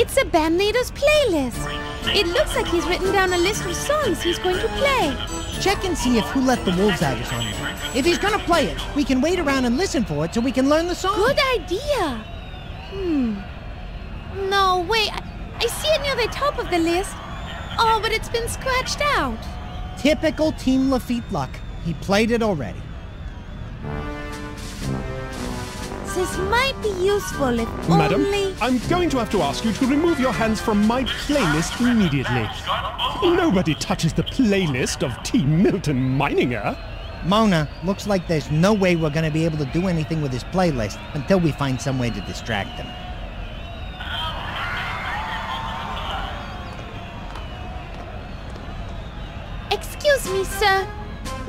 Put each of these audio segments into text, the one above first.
It's a band leader's playlist. It looks like he's written down a list of songs he's going to play. Check and see if Who Let the Wolves Out is on there. If he's gonna play it, we can wait around and listen for it so we can learn the song. Good idea. No, wait. I see it near the top of the list. Oh, but it's been scratched out. Typical Team Lafitte luck. He played it already. This might be useful if Madam, only... I'm going to have to ask you to remove your hands from my playlist immediately. Nobody touches the playlist of Team Milton Meininger. Mona, looks like there's no way we're gonna be able to do anything with his playlist until we find some way to distract him. Excuse me, sir.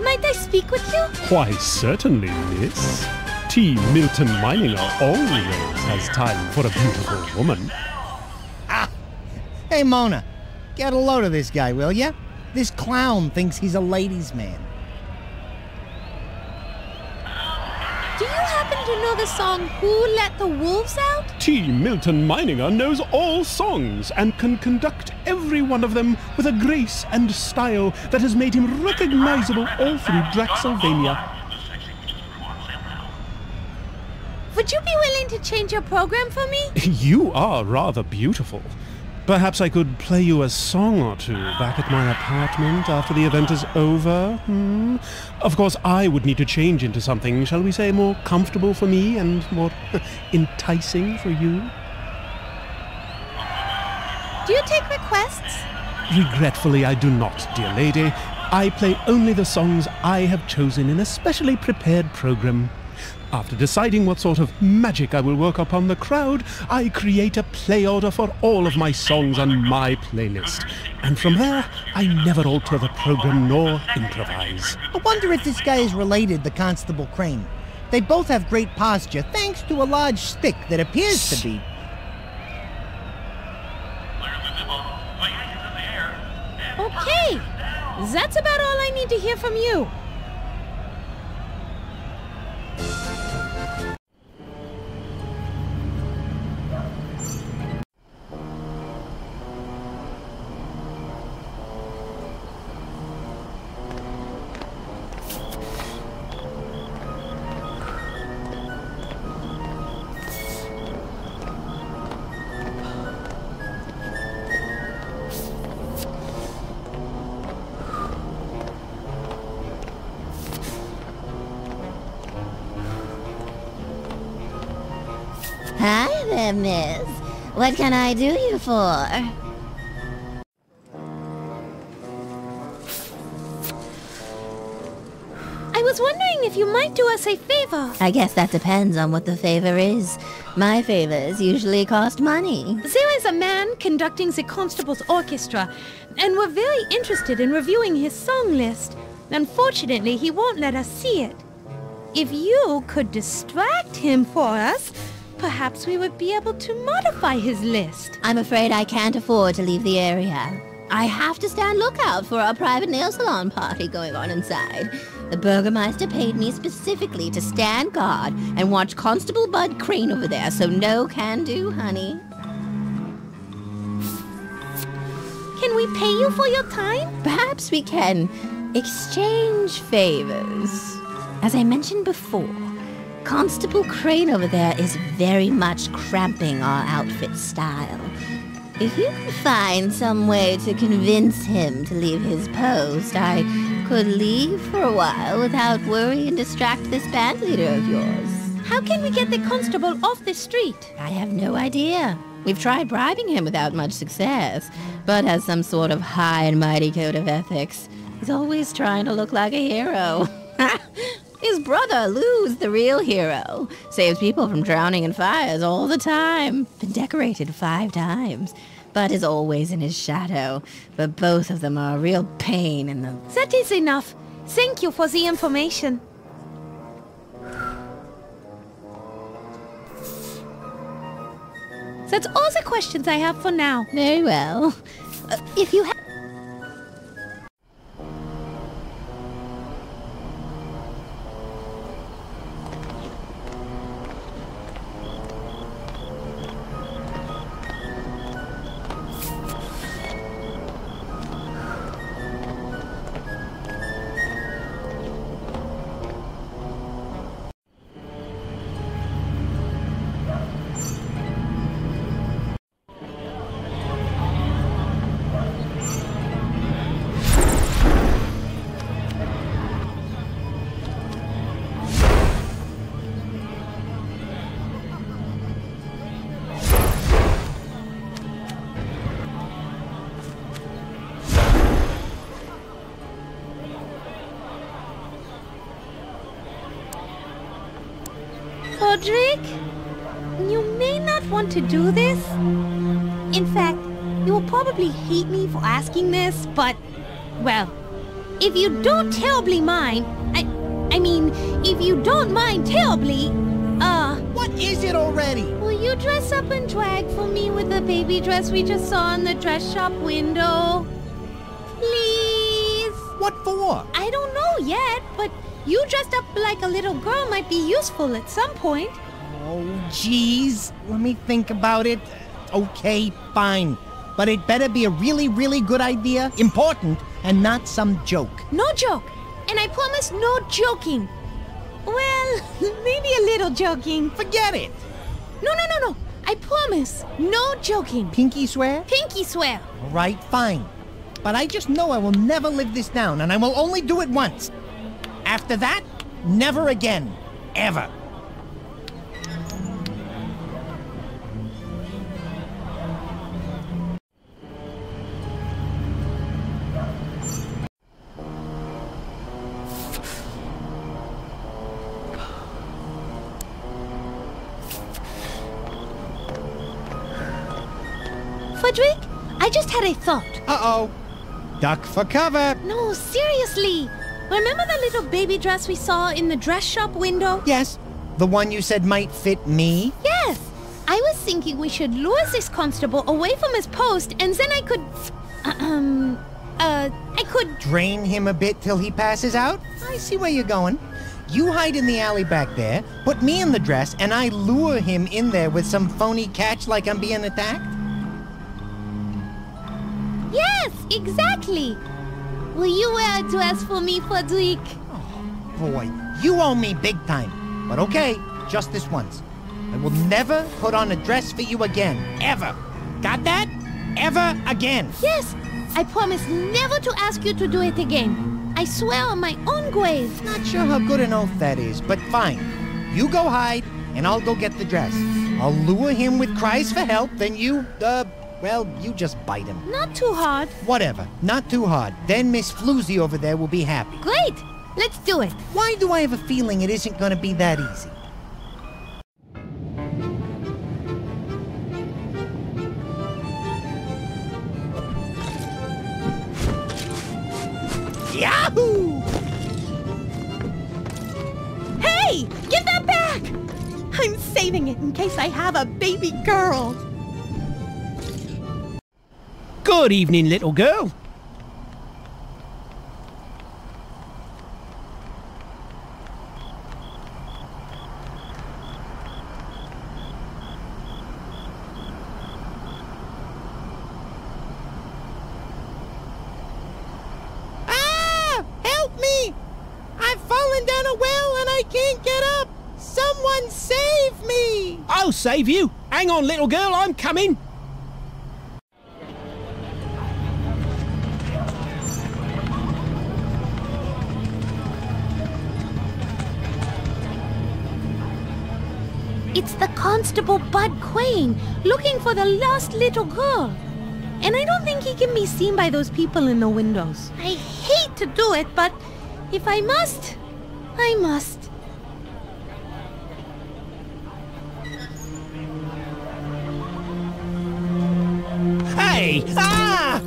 Might I speak with you? Why, certainly, miss. Team Milton Meininger always has time for a beautiful woman. Hey, Mona, get a load of this guy, will ya? This clown thinks he's a ladies' man. Do you happen to know the song Who Let the Wolves Out? Team Milton Meininger knows all songs and can conduct every one of them with a grace and style that has made him recognizable all through Draxylvania. Would you be willing to change your program for me? You are rather beautiful. Perhaps I could play you a song or two back at my apartment after the event is over? Of course, I would need to change into something, shall we say, more comfortable for me and more enticing for you. Do you take requests? Regretfully, I do not, dear lady. I play only the songs I have chosen in a specially prepared program. After deciding what sort of magic I will work upon the crowd, I create a play order for all of my songs on my playlist. And from there, I never alter the program nor improvise. I wonder if this guy is related to Constable Crane. They both have great posture, thanks to a large stick that appears to be... Okay, that's about all I need to hear from you. Hi there, miss. What can I do you for? I was wondering if you might do us a favor. I guess that depends on what the favor is. My favors usually cost money. There is a man conducting the Constable's orchestra, and we're very interested in reviewing his song list. Unfortunately, he won't let us see it. If you could distract him for us, perhaps we would be able to modify his list. I'm afraid I can't afford to leave the area. I have to stand lookout for our private nail salon party going on inside. The Burgermeister paid me specifically to stand guard and watch Constable Bud Crane over there, so no can do, honey. Can we pay you for your time? Perhaps we can exchange favors. As I mentioned before, Constable Crane over there is very much cramping our outfit style. If you can find some way to convince him to leave his post, I could leave for a while without worry and distract this band leader of yours. How can we get the constable off the street? I have no idea. We've tried bribing him without much success. Bud has some sort of high and mighty code of ethics. He's always trying to look like a hero. His brother, Lou's the real hero. Saves people from drowning in fires all the time. Been decorated 5 times. Bud is always in his shadow. But both of them are a real pain in the... That is enough. Thank you for the information. That's all the questions I have for now. Very well. If you have... Frederick, you may not want to do this. In fact, you will probably hate me for asking this, but, well, if you don't terribly mind, I mean, if you don't mind terribly, What is it already? will you dress up in drag for me with the baby dress we just saw in the dress shop window? Please? What for? I don't know yet, but you dressed up like a little girl might be useful at some point. Oh, jeez. Let me think about it. Okay, fine. But it better be a really, really good idea, important, and not some joke. No joke. And I promise no joking. Well, maybe a little joking. Forget it. No. I promise. No joking. Pinky swear? Pinky swear. All right, fine. But I just know I will never live this down, and I will only do it once. After that, never again. Ever. Frederick, I just had a thought. Uh-oh. Duck for cover. No, seriously. Remember the little baby dress we saw in the dress shop window? Yes, the one you said might fit me. Yes. I was thinking we should lure this constable away from his post, and then I could... I could... Drain him a bit till he passes out? I see where you're going. You hide in the alley back there, put me in the dress, and I lure him in there with some phony catch like I'm being attacked? Yes, exactly. Will you wear a dress for me, Frederick? Boy, you owe me big time. But okay, just this once. I will never put on a dress for you again. Ever. Got that? Ever again. Yes, I promise never to ask you to do it again. I swear on my own grave. Not sure how good an oath that is, but fine. You go hide, and I'll go get the dress. I'll lure him with cries for help, then you, well, you just bite him. Not too hard. Whatever, not too hard. Then Miss Floozy over there will be happy. Great, let's do it. Why do I have a feeling it isn't gonna be that easy? Yahoo! Hey, give that back! I'm saving it in case I have a baby girl. Good evening, little girl. Ah! Help me! I've fallen down a well and I can't get up! Someone save me! I'll save you. Hang on, little girl, I'm coming. It's the Constable Bud Crane, looking for the lost little girl. And I don't think he can be seen by those people in the windows. I hate to do it, but if I must, I must. Hey! Ah!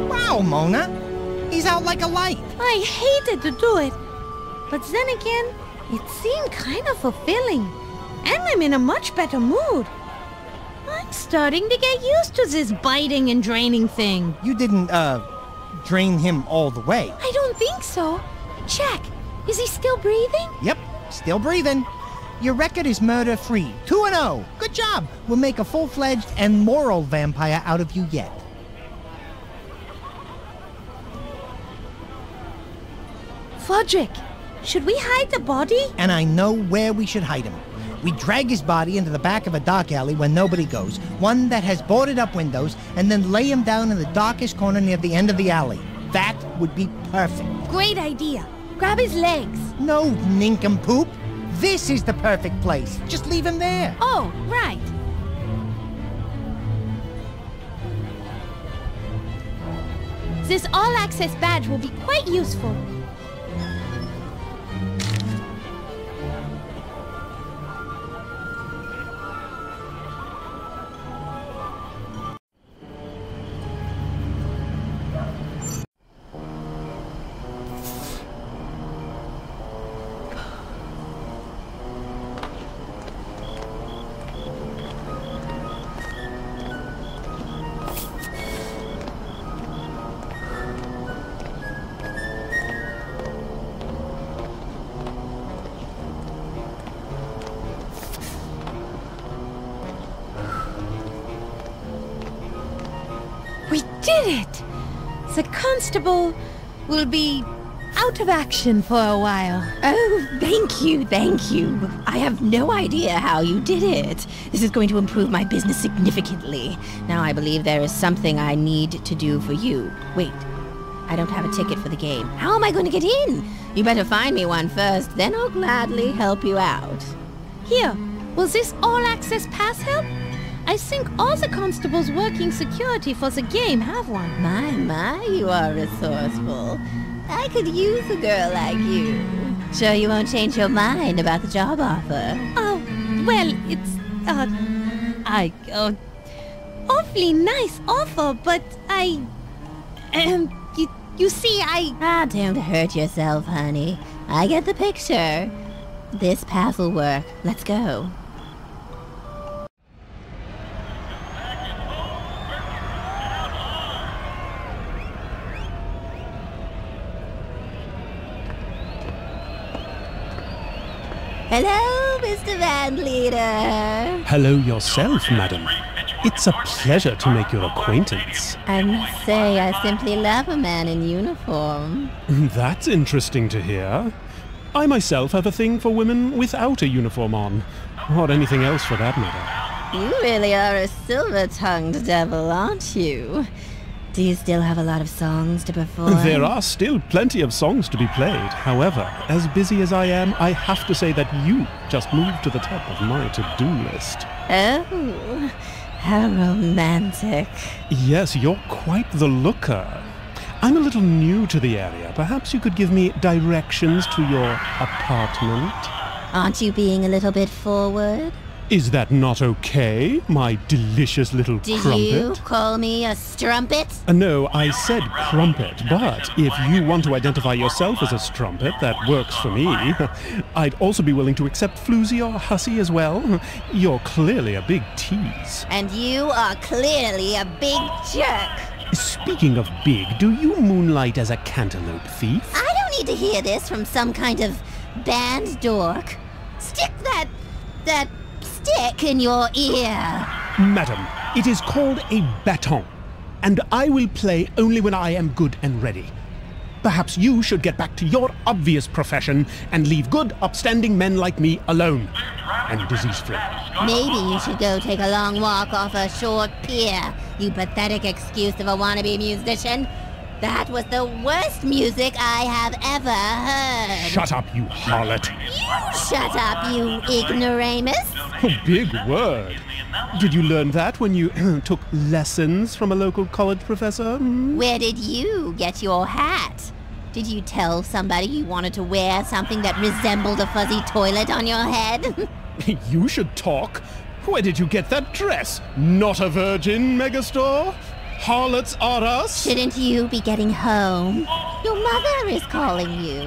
Wow, Mona! He's out like a light. I hated to do it. But then again, it seemed kind of fulfilling. And I'm in a much better mood. I'm starting to get used to this biting and draining thing. You didn't, drain him all the way. I don't think so. Check. Is he still breathing? Yep, still breathing. Your record is murder-free. 2-0. Good job. We'll make a full-fledged and moral vampire out of you yet. Frederick, should we hide the body? And I know where we should hide him. We drag his body into the back of a dark alley where nobody goes, one that has boarded up windows, and then lay him down in the darkest corner near the end of the alley. That would be perfect. Great idea. Grab his legs. No, nincompoop. This is the perfect place. Just leave him there. Oh, right. This all-access badge will be quite useful. We did it! The constable will be out of action for a while. Oh, thank you, thank you. I have no idea how you did it. This is going to improve my business significantly. Now I believe there is something I need to do for you. Wait, I don't have a ticket for the game. How am I going to get in? You better find me one first, then I'll gladly help you out. Here, will this all-access pass help? I think all the constables working security for the game have one. My, you are resourceful. I could use a girl like you. Sure you won't change your mind about the job offer? Oh, well, it's, awfully nice offer, but you see, Ah, don't hurt yourself, honey. I get the picture. This pass will work. Let's go. Hello, Mr. Van Leader. Hello yourself, madam. It's a pleasure to make your acquaintance. I must say, I simply love a man in uniform. That's interesting to hear. I myself have a thing for women without a uniform on, or anything else for that matter. You really are a silver-tongued devil, aren't you? Do you still have a lot of songs to perform? There are still plenty of songs to be played. However, as busy as I am, I have to say that you just moved to the top of my to-do list. Oh, how romantic. Yes, you're quite the looker. I'm a little new to the area. Perhaps you could give me directions to your apartment? Aren't you being a little bit forward? Is that not okay, my delicious little Did crumpet? you call me a strumpet? No, I said crumpet, but if you want to identify yourself as a strumpet, that works for me. I'd also be willing to accept floozy or hussy as well. You're clearly a big tease. And you are clearly a big jerk. Speaking of big, do you moonlight as a cantaloupe thief? I don't need to hear this from some kind of band dork. Stick that stick in your ear. Madam, it is called a baton, and I will play only when I am good and ready. Perhaps you should get back to your obvious profession and leave good, upstanding men like me alone. And disease-free. Maybe you should go take a long walk off a short pier, you pathetic excuse of a wannabe musician. That was the worst music I have ever heard. Shut up, you harlot. You shut up, you ignoramus. Oh, big word. Did you learn that when you took lessons from a local college professor? Where did you get your hat? Did you tell somebody you wanted to wear something that resembled a fuzzy toilet on your head? You should talk. Where did you get that dress? Not a virgin, Megastore? Harlots are us? Shouldn't you be getting home? Your mother is calling you.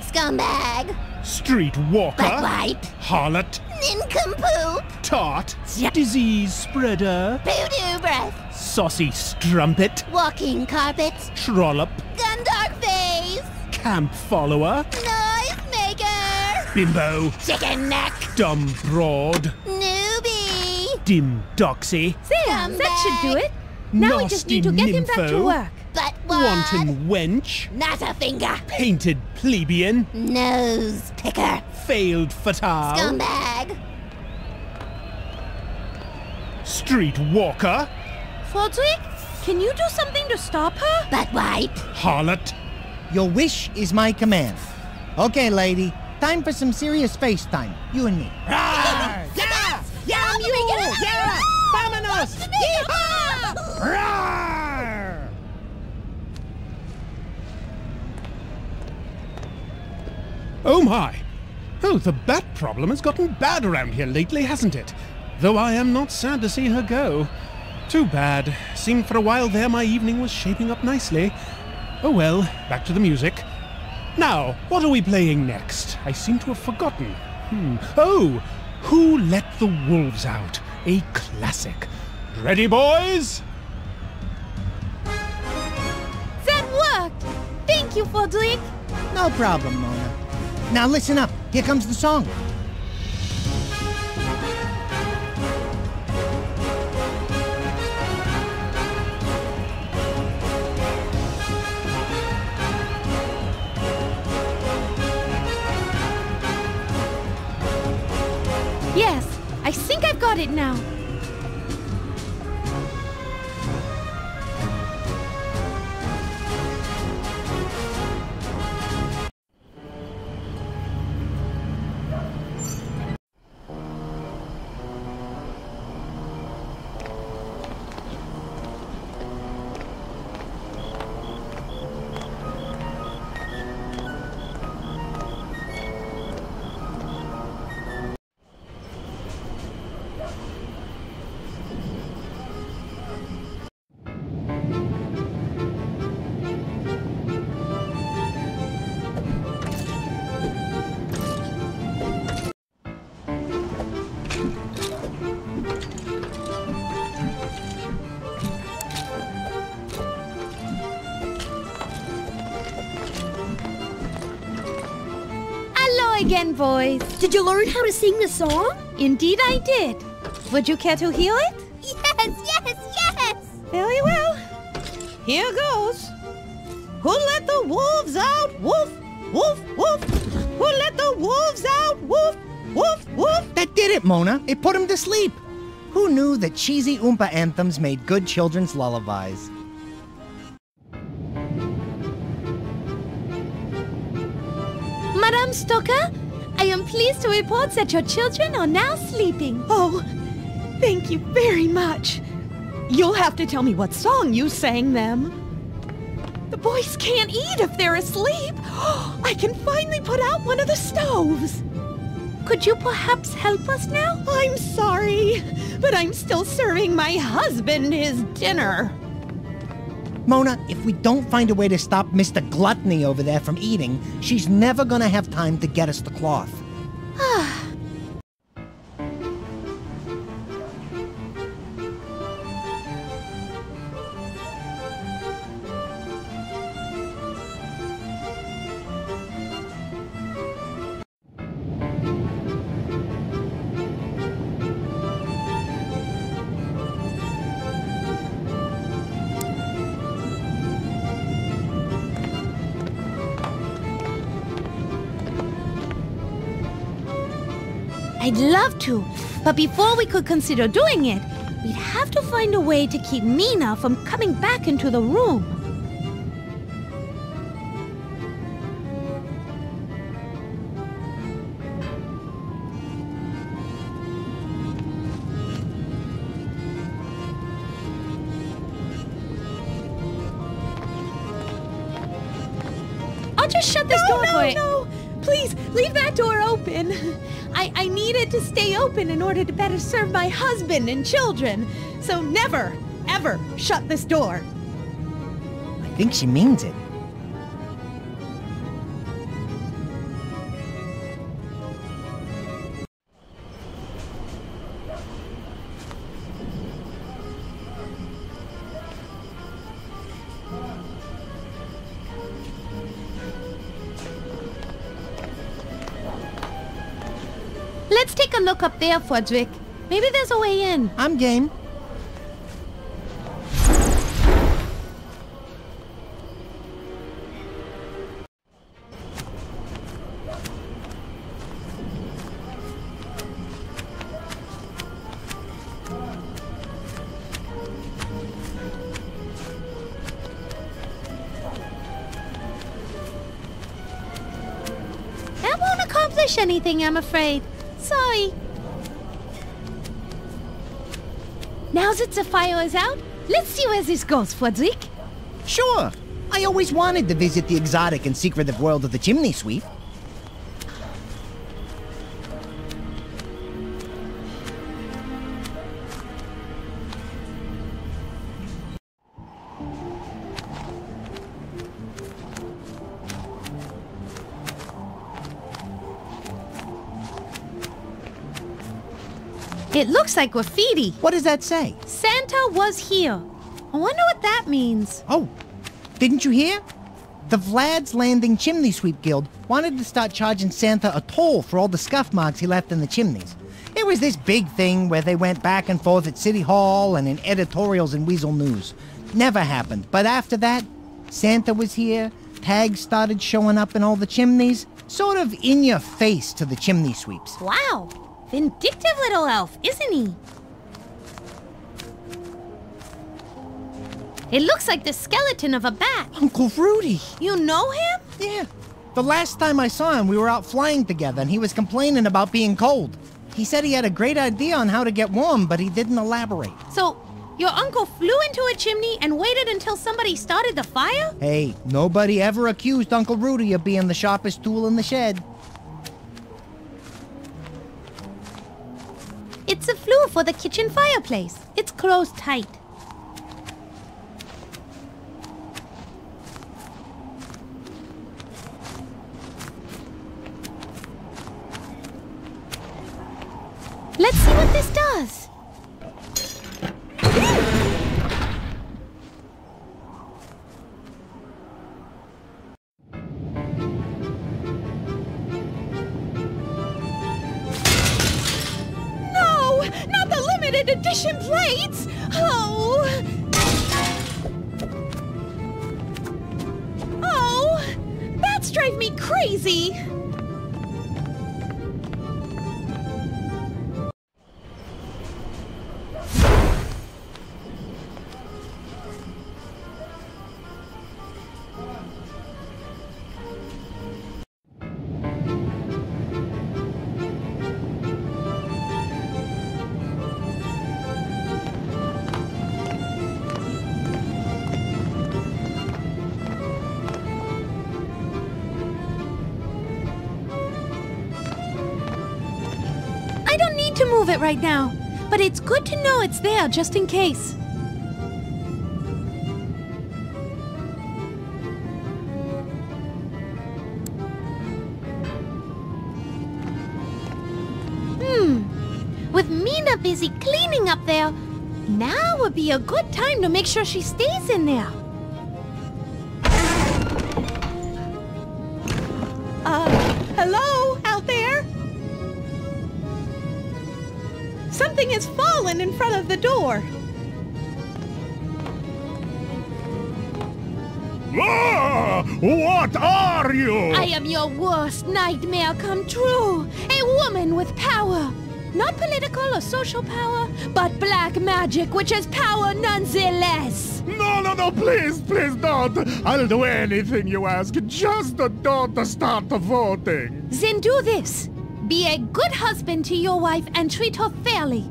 Scumbag. Street walker? Buttwipe. Harlot? Nincompoop. Tart? Yeah. Disease spreader? Voodoo breath. Saucy strumpet? Walking carpet. Trollop? Gundark face. Camp follower? Noise maker. Bimbo? Chicken neck. Dumb broad? Newbie. Dim doxy? There, Come that should do back. it. Now we just need to get him back to nympho. work. But what? Wanton wench? Not a finger. Painted plebeian? Nose picker. Failed fatale? Scumbag. Street walker? Fodrick, can you do something to stop her? Buttwipe. Harlot? Your wish is my command. Okay, lady. Time for some serious space time. You and me. Rawr! Yeah! Yeah, mule! Yeah! Vámonos! Yeehaw! Rawr! Oh my! Oh, the bat problem has gotten bad around here lately, hasn't it? Though I am not sad to see her go. Too bad. Seemed for a while there my evening was shaping up nicely. Oh well, back to the music. Now, what are we playing next? I seem to have forgotten. Oh! Who Let the Wolves Out? A classic. Ready, boys? That worked! Thank you, Fodrick. No problem, Mona. Now listen up. Here comes the song. Yes, I think I've got it now. Again, boys. Did you learn how to sing the song? Indeed I did. Would you care to hear it? Yes! Very well. Here goes. Who let the wolves out? Woof, woof, woof. Who let the wolves out? Woof, woof, woof. That did it, Mona. It put him to sleep. Who knew that cheesy Oompa anthems made good children's lullabies? Madame Stoker, I am pleased to report that your children are now sleeping. Oh, thank you very much. You'll have to tell me what song you sang them. The boys can't eat if they're asleep. I can finally put out one of the stoves. Could you perhaps help us now? I'm sorry, but I'm still serving my husband his dinner. Mona, if we don't find a way to stop Mr. Gluttony over there from eating, she's never gonna have time to get us the cloth. I'd love to, but before we could consider doing it, we'd have to find a way to keep Mina from coming back into the room. I'll just shut this door for it. No! Please, leave that door open. I need it to stay open in order to better serve my husband and children. So never, ever shut this door. I think she means it. Let's take a look up there, Frederick. Maybe there's a way in. I'm game. That won't accomplish finish anything, I'm afraid. Sorry. Now that the fire is out, let's see where this goes, Frederick. Sure. I always wanted to visit the exotic and secretive world of the chimney sweep. It looks like graffiti. What does that say? Santa was here. I wonder what that means. Oh, didn't you hear? The Vlad's Landing Chimney Sweep Guild wanted to start charging Santa a toll for all the scuff marks he left in the chimneys. It was this big thing where they went back and forth at City Hall and in editorials in Weasel News. Never happened. But after that, Santa was here, tags started showing up in all the chimneys, sort of in your face to the chimney sweeps. Wow. Vindictive little elf, isn't he? It looks like the skeleton of a bat. Uncle Rudy! You know him? Yeah. The last time I saw him, we were out flying together and he was complaining about being cold. He said he had a great idea on how to get warm, but he didn't elaborate. So, your uncle flew into a chimney and waited until somebody started the fire? Hey, nobody ever accused Uncle Rudy of being the sharpest tool in the shed. It's a flue for the kitchen fireplace. It's closed tight. Let's see what this does. No! Not the limited edition plates! Oh! Oh! Bats drive me crazy! I don't need to move it right now, but it's good to know it's there just in case. With Mina busy cleaning up there, now would be a good time to make sure she stays in there. Hello? Out there? Something has fallen in front of the door. Ah! What are you? I am your worst nightmare come true. A woman with power. Not political or social power, but black magic, which is power nonetheless. No, please don't. I'll do anything you ask. Just don't start voting. Then do this. Be a good husband to your wife and treat her fairly.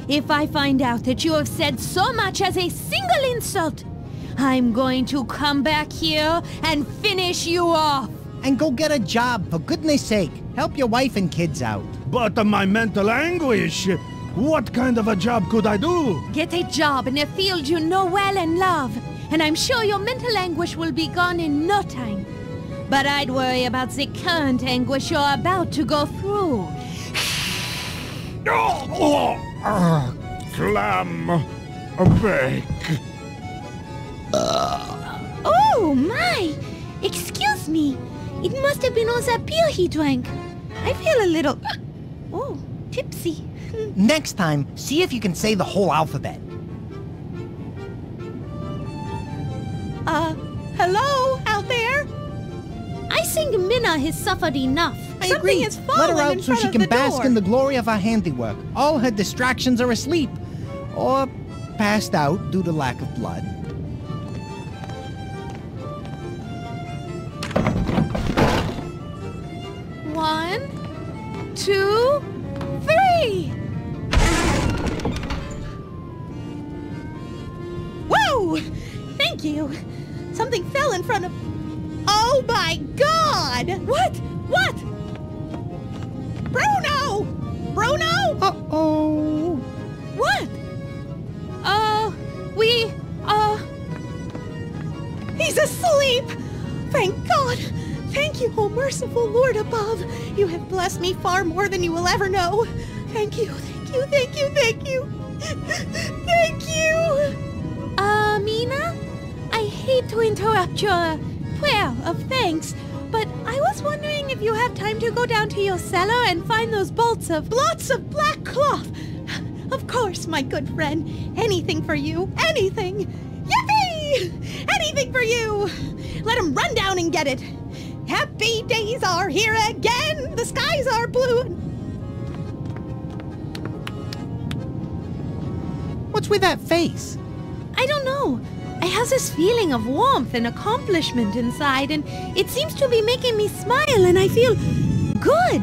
If I find out that you have said so much as a single insult, I'm going to come back here and finish you off. And go get a job, for goodness sake. Help your wife and kids out. But my mental anguish. What kind of a job could I do? Get a job in a field you know well and love, and I'm sure your mental anguish will be gone in no time. But I'd worry about the current anguish you're about to go through. Clam bake. Oh, my! Excuse me. It must have been all that beer he drank. I feel a little... Oh, tipsy. Next time, see if you can say the whole alphabet. Hello? Out there? I think Minna has suffered enough. I Something agree. has Let fallen her in out so front she of can the bask door. in the glory of our handiwork. All her distractions are asleep. Or passed out due to lack of blood. One, 2, 3! Whoa! Thank you. Something fell in front of... Oh my God! What? What? Bruno! Bruno? Uh-oh. What? He's asleep! Thank God! Thank you, oh merciful Lord above! You have blessed me far more than you will ever know! Thank you, thank you, thank you, thank you! Thank you! Mina? I hate to interrupt your prayer of thanks, but I was wondering if you have time to go down to your cellar and find those bolts of... Blots of black cloth! Of course, my good friend. Anything for you. Anything! Yippee! Anything for you! Let him run down and get it! Happy days are here again! The skies are blue! What's with that face? I don't know. I have this feeling of warmth and accomplishment inside, and it seems to be making me smile, and I feel good.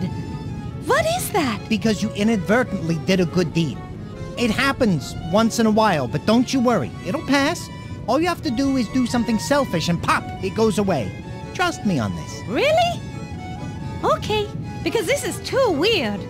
What is that? Because you inadvertently did a good deed. It happens once in a while, but don't you worry. It'll pass. All you have to do is do something selfish and pop, it goes away. Trust me on this. Really? Okay, because this is too weird.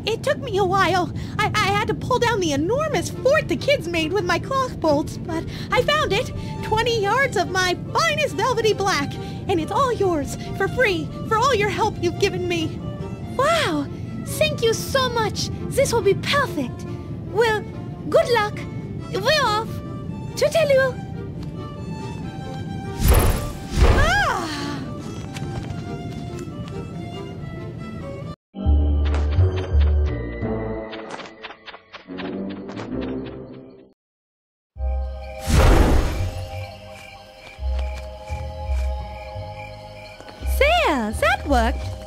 It took me a while. I had to pull down the enormous fort the kids made with my cloth bolts, but I found it. 20 yards of my finest velvety black, and it's all yours, for free, for all your help you've given me. Wow! Thank you so much. This will be perfect. Well, good luck. We're off. Toodaloo. Ah! There, that worked.